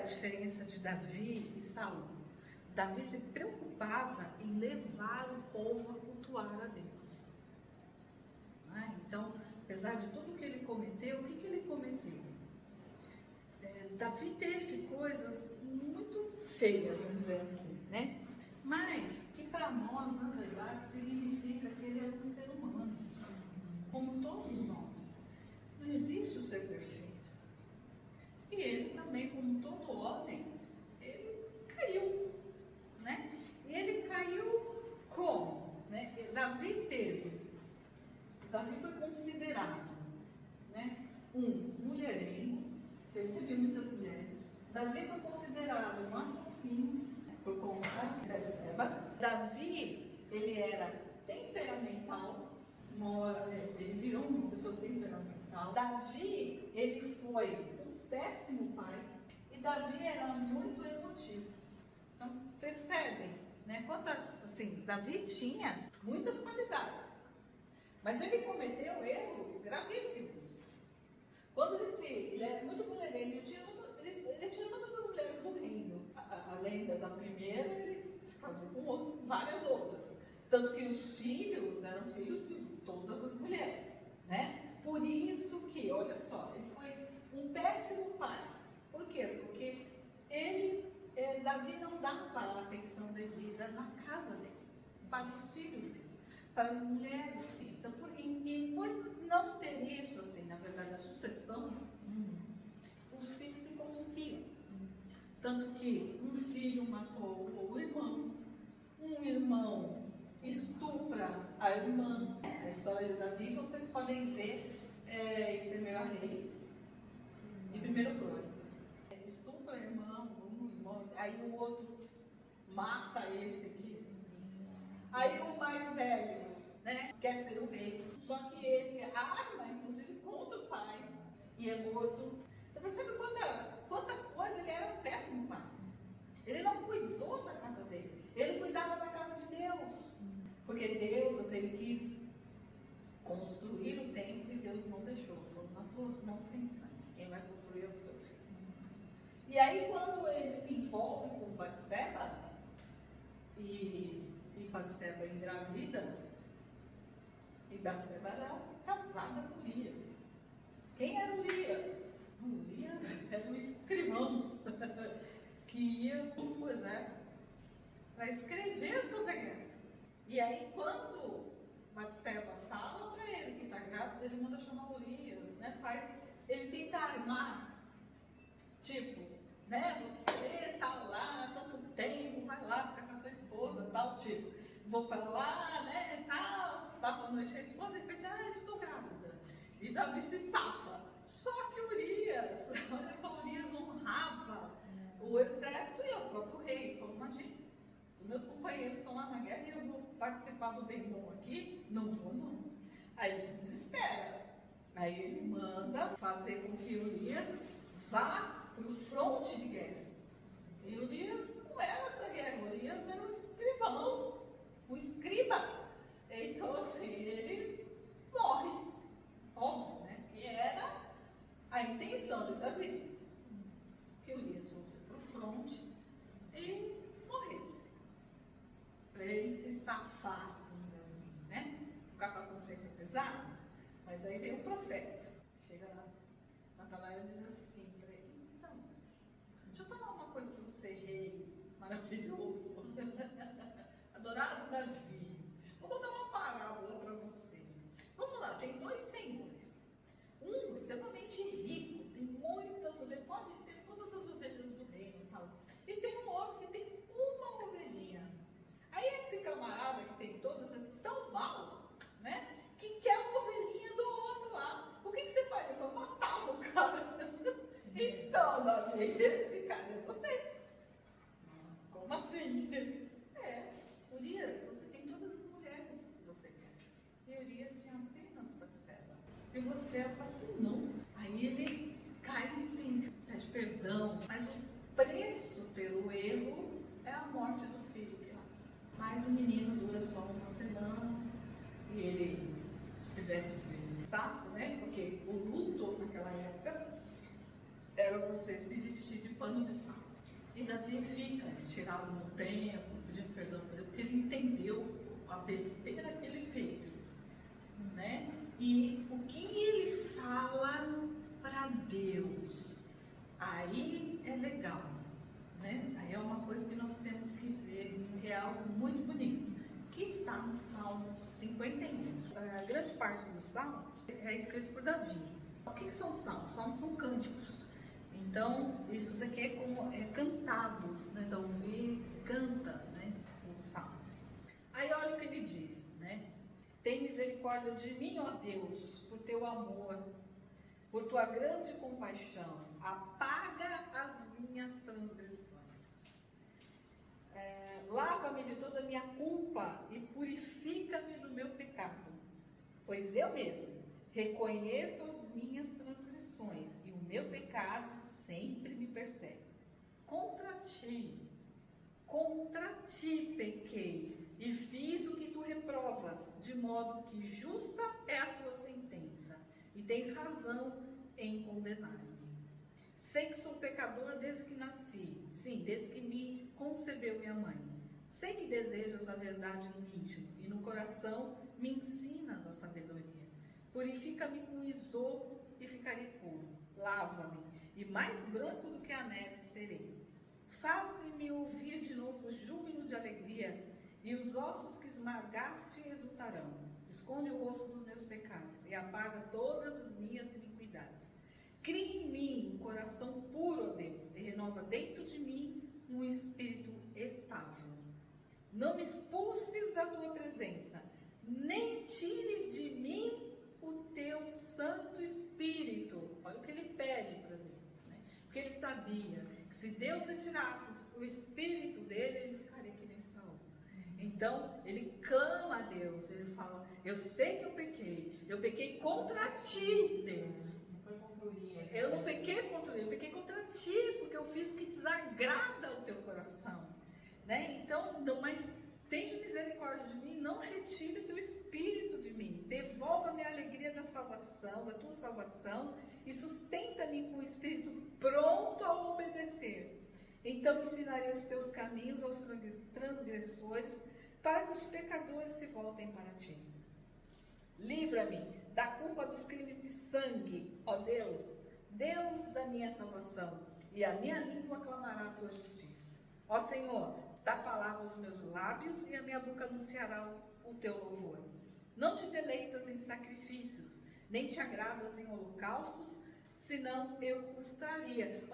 a diferença de Davi e Saul? Davi se preocupava em levar o povo a cultuar a Deus. Então, apesar de tudo que ele cometeu, o que ele cometeu? Davi teve coisas muito feias, vamos dizer assim, né? Mas que para nós, na verdade, significa que ele é um ser humano, como todos nós. Não existe o ser perfeito. E ele também, como todo homem, ele caiu, né? E ele caiu como? Né? Davi foi considerado, né, um mulherengo, ele teve muitas mulheres. Davi foi considerado um assassino por conta de Betseba. Davi, ele era temperamental, ele virou uma pessoa temperamental. Davi, ele foi um péssimo pai e Davi era muito emotivo. Então, percebem, né? Davi tinha muitas qualidades, mas ele cometeu erros gravíssimos. Quando ele era muito mulherengo, ele tinha todas as mulheres do reino. Além da primeira, ele se casou com várias outras. Tanto que os filhos eram filhos de todas as mulheres, né? Por isso que, olha só, ele foi um péssimo pai. Por quê? Porque Davi não dava a atenção devida na casa dele, para os filhos dele, para as mulheres dele. Então, por não ter isso, assim, na verdade, a sucessão, os filhos se corrompiam. Tanto que um filho matou o irmão, um irmão estupra a irmã. A história de Davi vocês podem ver em 1 Reis e 1 Crônicas. Estupra a irmã, um irmão, aí o outro mata esse aqui. Aí o mais velho, né, quer ser o rei, só que ele arma, inclusive, contra o pai e é morto. Você percebe quanta coisa? Ele era um péssimo pai. Ele não cuidou da casa dele, ele cuidava da casa de Deus. Porque Deus, ele quis construir o templo e Deus não deixou. Falou, nas tuas mãos tem sangue, quem vai construir é o seu filho. E aí quando ele se envolve com Batseba, e Batseba engravida, e Batseba era casada com Urias. Quem era Urias? Urias era um escrivão que ia para o exército para escrever sobre a guerra. E aí quando Batseba fala para ele que está grávida, ele manda chamar Urias, né? Ele tenta armar, tipo, né? Você tá lá há tanto tempo, vai lá ficar com a sua esposa, tal, tipo, vou para lá, né, tal, passo a noite com a esposa, de repente, estou grávida. E Davi se safa. Só que Urias, olha só, Urias honrava o exército e o próprio rei. Ele falou, imagina, os meus companheiros estão lá na guerra e eu vou participar do bem bom aqui? Não vou, não. Aí ele se desespera. Aí ele manda fazer com que Urias vá para o fronte de guerra. E Urias não era da guerra, Urias era um escrivão, um escriba. Então, assim, ele morre. Óbvio, né? Que era a intenção de Davi. Que Urias fosse para o fronte e morresse. Para ele se safar, vamos dizer assim, né? Ficar com a consciência pesada. Mas aí veio o profeta. Chega lá, Natanael diz assim para ele, então, deixa eu falar uma coisa para você, rei maravilhoso, adorado Davi. Vou contar uma parábola para você. Vamos lá, tem 2 senhores. Um extremamente rico, tem muitas ovelhas, pode ter todas as ovelhas do reino e tal. E tem um outro que tem uma ovelhinha. Aí esse camarada que tem todas é tão mal, né? Que quer uma ovelhinha do outro lá. O que você faz? Ele vai matar o cara. Então, Davi, esse cara é você. Como assim? Urias, você tem todas as mulheres que você quer. E Urias tinha apenas Batseba. E você assassinou. Aí ele cai sim, pede perdão. Mas o preço pelo erro é a morte do filho que nasce. Mas o menino dura só 1 semana. E ele se veste de saco, né? Porque o luto naquela época era você se vestir de pano de saco. E Davi fica estirado no tempo, pedindo perdão para Deus, porque ele entendeu a besteira que ele fez, né? E o que ele fala para Deus, aí é legal, né? Aí é uma coisa que nós temos que ver, que é algo muito bonito, que está no Salmo 51. A grande parte dos salmos é escrito por Davi. O que são salmos? Salmos são cânticos. Então, isso daqui é cantado, né? Então, Davi canta, né, os salmos. Aí olha o que ele diz, né? Tem misericórdia de mim, ó Deus, por teu amor, por tua grande compaixão, apaga as minhas transgressões. Lava-me de toda a minha culpa e purifica-me do meu pecado, pois eu mesmo reconheço as minhas transgressões e o meu pecado sempre me persegue. Contra ti pequei e fiz o que tu reprovas, de modo que justa é a tua sentença e tens razão em condenar-me. Sei que sou pecador desde que nasci, sim, desde que me concebeu minha mãe. Sei que desejas a verdade no íntimo e no coração me ensinas a sabedoria. Purifica-me com isopo e ficarei puro. Lava-me e mais branco do que a neve serei. Faz-me ouvir de novo júbilo de alegria e os ossos que esmagaste exultarão. Esconde o rosto dos meus pecados e apaga todas as minhas iniquidades. Cria em mim um coração puro, ó Deus, e renova dentro de mim um espírito estável. Não me expulses da tua presença, nem tires de mim o teu Santo Espírito. Olha o que ele pede para Deus, né? Porque ele sabia que se Deus retirasse o Espírito dele, ele ficaria que nem Saul. Então, ele clama a Deus, ele fala, eu sei que eu pequei contra ti, Deus. Eu não pequei contra ele, eu pequei contra ti, porque eu fiz o que desagrada ao teu coração, né? Então, não, mas tem misericórdia de mim, não retire o teu espírito de mim, devolva-me a alegria da salvação, da tua salvação, e sustenta-me com o espírito pronto a obedecer. Então ensinarei os teus caminhos aos transgressores, para que os pecadores se voltem para ti. Livra-me da culpa dos crimes de sangue, ó Deus, Deus da minha salvação, e a minha língua clamará a tua justiça. Ó Senhor, dá palavra aos meus lábios e a minha boca anunciará o teu louvor. Não te deleitas em sacrifícios, nem te agradas em holocaustos, senão eu os traria.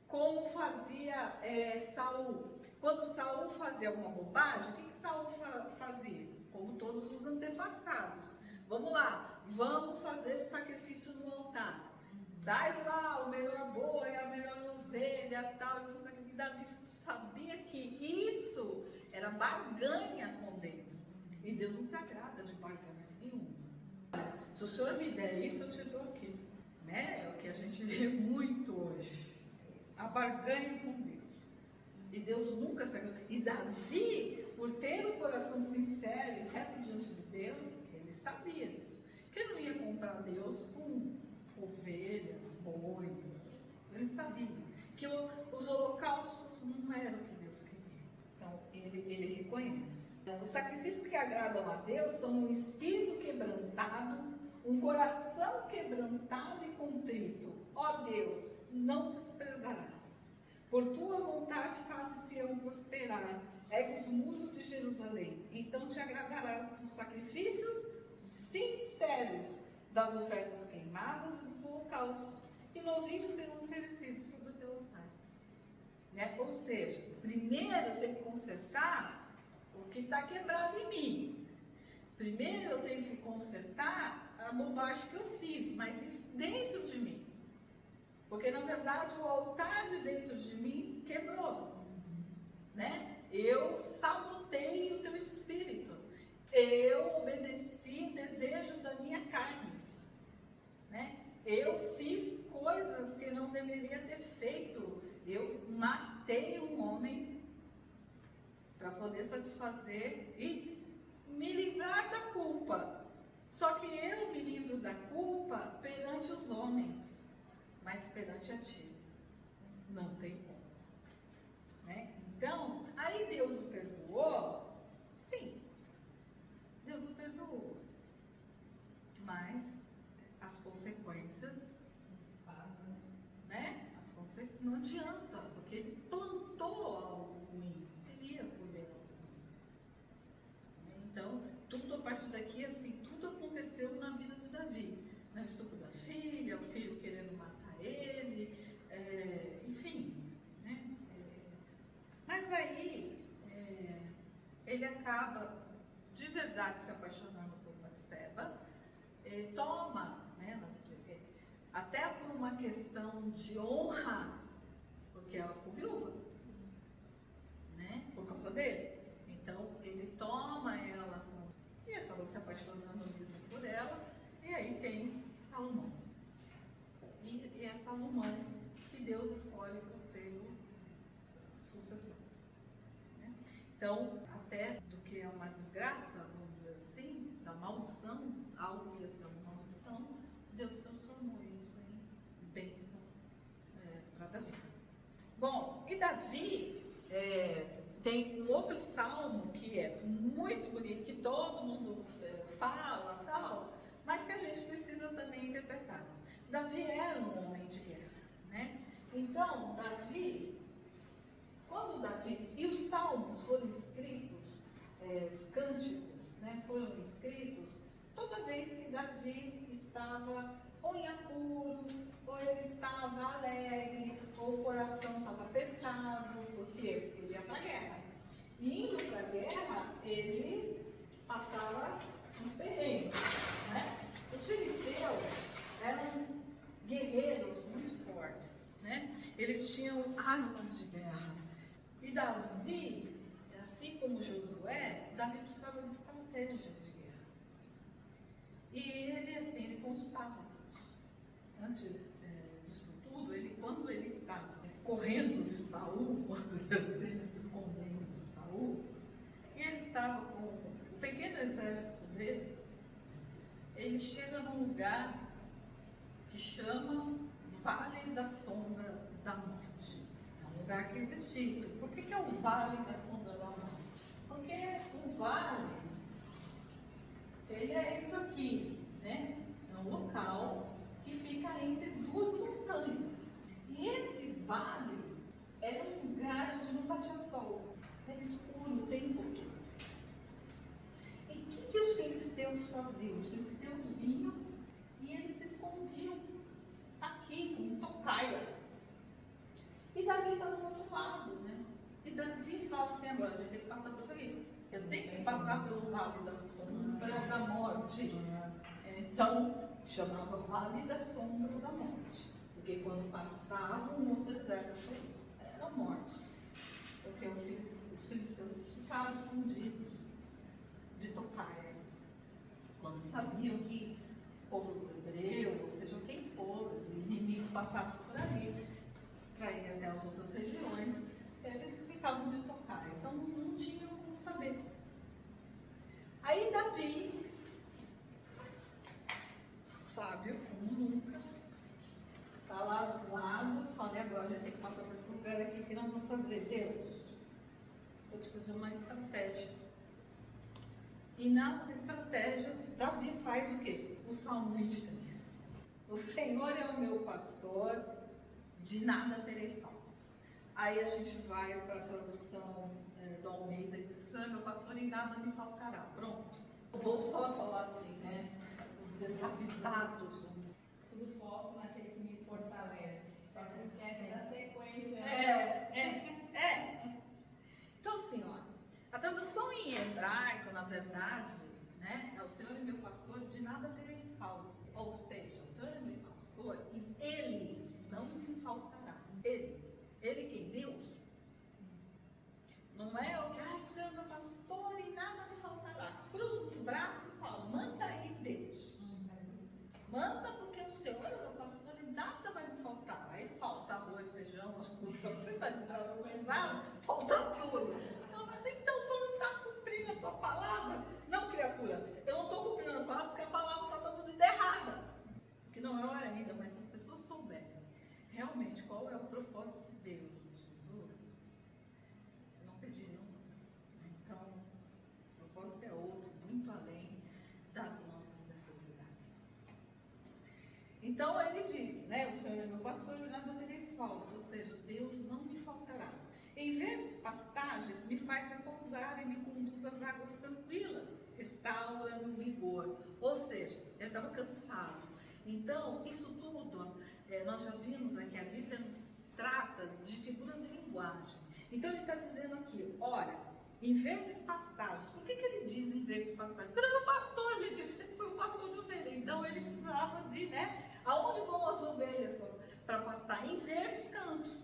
Como fazia Saul. Quando Saul fazia alguma bobagem, o que Saul fazia? Como todos os antepassados. Vamos lá, vamos fazer o sacrifício no altar. Dás lá o melhor boi, a melhor ovelha, tal. E Davi sabia que isso era barganha com Deus. E Deus não se agrada de barganha nenhuma. Se o Senhor me der isso, eu te dou aqui. Né? É o que a gente vê muito hoje. A barganha com Deus. E Deus nunca se agrada. E Davi, por ter um coração sincero e reto diante de Deus, ele sabia disso. Que ele não ia comprar Deus com ovelhas, boi. Ele sabia que os holocaustos não eram o que Deus queria. Então, ele reconhece. Os sacrifícios que agradam a Deus são um espírito quebrantado, um coração quebrantado e contrito. Ó Deus, não desprezarás. Por tua vontade fazes Sião prosperar. Ergue os muros de Jerusalém. Então te agradarás dos sacrifícios sinceros, das ofertas queimadas e dos holocaustos. E novilhos serão oferecidos sobre o teu altar. Né? Ou seja, primeiro eu tenho que consertar o que está quebrado em mim. Primeiro eu tenho que consertar a bobagem que eu fiz, mas isso dentro de mim. Porque na verdade o altar de dentro de mim quebrou. Né? Eu sabotei o teu espírito. Eu obedeci o desejo da minha carne. Né? Eu fiz coisas que não deveria ter feito. Eu matei um homem para poder satisfazer e me livrar da culpa. Só que eu me livro da culpa perante os homens, mas perante a ti não tem como. não adianta, porque ele plantou algo ruim, ele ia colher algo ruim. Então, tudo a partir daqui, assim, tudo aconteceu na vida de Davi. O estupro da filha, o filho querendo matar ele, enfim, né? Mas aí, ele acaba de verdade se apaixonando por Batseba, toma, né, até por uma questão de honra, porque ela ficou viúva, né, por causa dele. Então, ele toma ela e acaba se apaixonando mesmo por ela, e aí tem Salomão. E é Salomão que Deus escolhe para ser o sucessor. Né? Então, até do que é uma desgraça, vamos dizer assim, da maldição, algo que ia ser uma maldição, Deus transformou isso em bênção para Davi. Bom, e Davi tem um outro salmo que é muito bonito, que todo mundo fala, tal, mas que a gente precisa também interpretar. Davi era um homem de guerra, né? Então, quando Davi, e os salmos foram escritos, os cânticos, né, foram escritos toda vez que Davi estava ou em apuro, ou ele estava alegre, ou o coração estava apertado. Por quê? Porque ele ia para a guerra. E indo para a guerra, ele passava uns perrengues, né? Os filisteus eram guerreiros muito fortes, né? Eles tinham armas de guerra. E Davi, assim como Josué, Davi precisava de estratégias de guerra. E ele, assim, ele consultava Deus. Antes disso tudo, quando ele estava correndo de Saul, se escondendo de Saul, e ele estava com o pequeno exército dele, ele chega num lugar que chama Vale da Sombra da Morte. É um lugar que existia. Por que é o Vale da Sombra da Morte? Porque o vale, ele é isso aqui, né? É um local que fica entre duas montanhas. E esse vale era um lugar onde não batia sol. Era escuro o tempo todo. E o que os filisteus faziam? Os filisteus vinham e eles se escondiam aqui, com tocaia. E Davi está do outro lado, né? E Davi fala assim: agora a gente tem que passar por isso aqui. Eu tenho que passar pelo vale da sombra da morte. Então, chamava Vale da Sombra da Morte. Porque quando passavam, um outro exército eram mortos. Porque os filisteus ficavam escondidos de tocaia. Quando sabiam que o povo hebreu, ou seja, quem for, o inimigo passasse por ali, para ir até as outras regiões, eles ficavam de tocaia. Então não tinham como saber. Aí Davi, sábio como nunca, está lá do lado, fala: e agora a gente tem que passar por esse lugar aqui, o que nós vamos fazer? Deus, eu preciso de uma estratégia. E nas estratégias, Davi faz o quê? O Salmo 23. O Senhor é o meu pastor, de nada terei falta. Aí a gente vai para a tradução do Almeida, que diz: o Senhor é meu pastor e nada me faltará. Pronto. Vou só falar assim, né? Os desavisados. Tudo posso naquele que me fortalece. Só que esquece da sequência. Então assim, ó, a tradução em hebraico, na verdade, né, é: o Senhor é meu pastor, de nada terei falta. Ou seja, o Senhor é meu pastor e Ele não me faltará. Ele quem? Deus. Não é o que, o Senhor é meu pastor e nada me faltará. Cruza os braços e fala: manda aí, Deus. Manda, porque o Senhor é meu pastor e nada vai me faltar. Aí falta arroz, feijão, você está de braço cruzado, falta tudo. Não, mas então o Senhor não está cumprindo a tua palavra? Não, criatura, eu não estou cumprindo a palavra porque a palavra está traduzida errada. Que não é hora ainda, mas se as pessoas soubessem realmente qual é o propósito de Deus em Jesus, não pediriam muito. Então, o propósito é outro, muito além das nossas necessidades. Então ele diz, né: o Senhor é meu pastor e nada terei falta. Ou Em verdes pastagens me faz repousar e me conduz às águas tranquilas, restaura no vigor. Ou seja, ele estava cansado. Então, isso tudo, nós já vimos aqui, a Bíblia nos trata de figuras de linguagem. Então, ele está dizendo aqui, olha, em verdes pastagens. Por que ele diz em verdes pastagens? Porque ele era um pastor, gente, ele sempre foi um pastor de ovelha. Então, ele precisava de, aonde vão as ovelhas para pastar? Em verdes campos.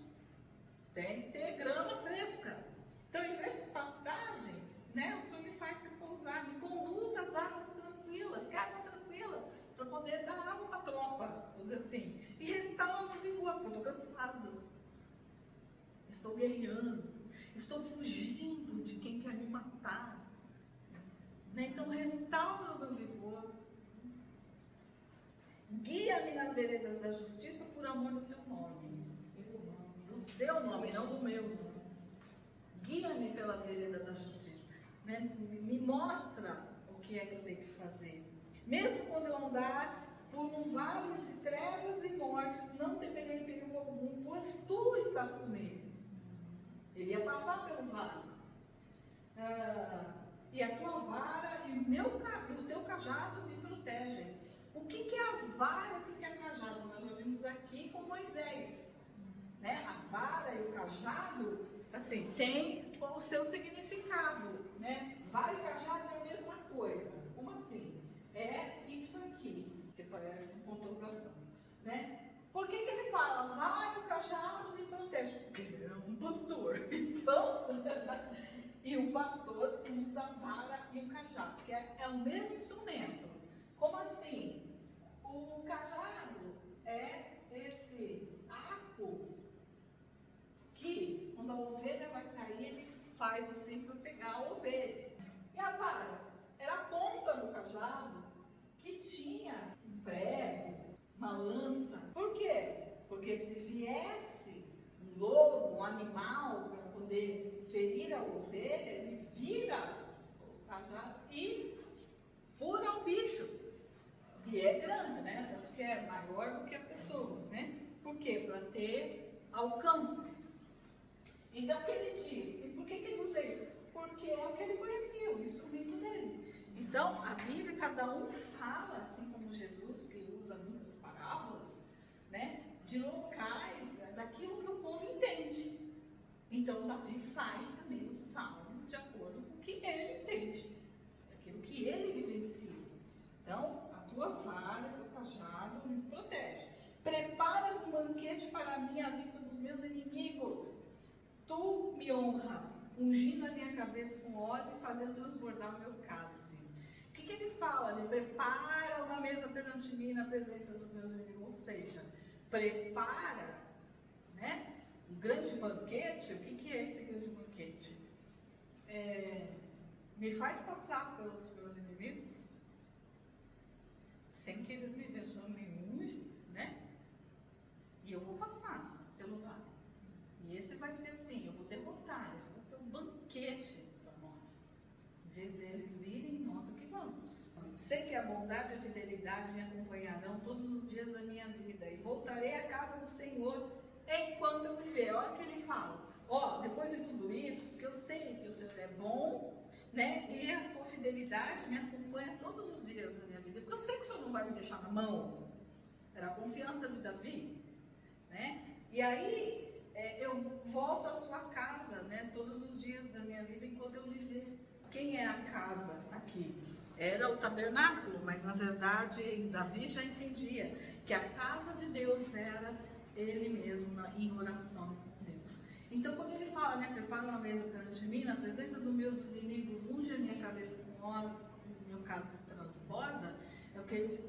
Tem que ter grama fresca. Então, em verdes pastagens, o Senhor me faz repousar, me conduz às águas tranquilas. Que água tranquila? Para poder dar água para a tropa, vamos dizer assim. E restaura no vigor, porque eu estou cansado. Estou guerreando. Estou fugindo de quem quer me matar. Então, restaura o meu vigor. Guia-me nas veredas da justiça por amor do teu nome. Do seu nome, não do meu nome. Guia-me pela vereda da justiça. Me mostra o que é que eu tenho que fazer. Mesmo quando eu andar por um vale de trevas e mortes, não temerei perigo algum, pois tu estás comigo. Ele ia passar pelo vale. E a tua vara e o teu cajado me protegem. O que é a vara e o que é cajado? Nós já vimos aqui com Moisés. A vara e o cajado, assim, tem o seu significado. Vara e cajado é a mesma coisa. Como assim? É isso aqui, que parece uma pontuação. Por que ele fala, vara e o cajado me protege? Porque ele é um pastor. Então, e o pastor usa a vara e o cajado, porque é o mesmo instrumento. Como assim? O cajado é esse arco que, quando a ovelha vai sair, ele faz assim para pegar a ovelha. E a vara era a ponta do cajado que tinha um prego, uma lança. Por quê? Porque se viesse um lobo, um animal, para poder ferir a ovelha, ele vira o cajado e fura o bicho. E é grande, tanto que é maior do que a pessoa, Por quê? Para ter alcance. Então, o que ele diz? E por que ele usa isso? Porque é o que ele conhecia, o instrumento dele. Então, a Bíblia, cada um fala, assim como Jesus, que usa muitas parábolas, de locais, daquilo que o povo entende. Então, Davi faz também o salmo de acordo com o que ele entende, aquilo que ele vivencia. Então, a tua vara, o teu cajado me protege. Preparas um banquete para mim à vista dos meus inimigos. Tu me honras, ungindo a minha cabeça com óleo e fazendo transbordar o meu cálice. O que ele fala? Ele prepara uma mesa perante mim na presença dos meus inimigos. Ou seja, prepara, um grande banquete. O que é esse grande banquete? Me faz passar pelos meus inimigos sem que eles me deixem nenhum, E eu vou passar pelo vale. E esse vai ser assim, eu vou derrotar, esse vai ser um banquete para nós. Em vez deles virem, nós aqui vamos. Sei que a bondade e a fidelidade me acompanharão todos os dias da minha vida e voltarei à casa do Senhor enquanto eu viver. Olha o que ele fala. Depois de tudo isso, porque eu sei que o Senhor é bom, e a tua fidelidade me acompanha todos os dias da minha vida. Porque eu sei que o Senhor não vai me deixar na mão. Era a confiança de Davi, E aí, eu volto à sua casa, todos os dias da minha vida enquanto eu viver. Quem é a casa aqui? Era o tabernáculo, mas na verdade Davi já entendia que a casa de Deus era ele mesmo em oração com Deus. Então quando ele fala, prepara uma mesa perante mim, na presença dos meus inimigos, unge a minha cabeça com óleo, o meu cálice transborda,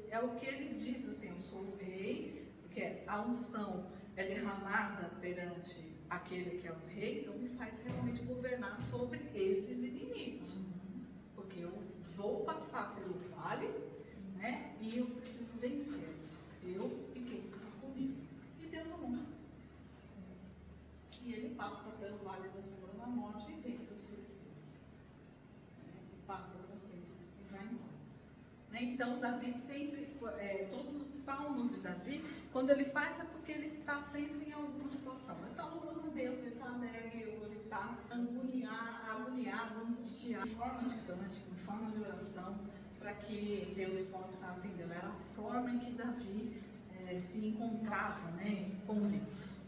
é o que ele diz assim, eu sou o rei, porque a unção é derramada perante aquele que é o rei, então me faz realmente governar sobre esses inimigos. Porque eu vou passar pelo vale, e eu preciso vencê-los. Eu e quem está comigo. E Deus honra. E ele passa pelo vale da sombra da morte e vence os filisteus. E passa tranquilo e vai embora. Então, Davi sempre, todos os salmos de Davi, quando ele faz é porque ele está sempre em alguma situação. Ele está louvando a Deus, ele está alegre, agoniado, angustiado, em forma de cântico, em forma de oração, para que Deus possa atendê-lo. Era a forma em que Davi se encontrava, né, com Deus.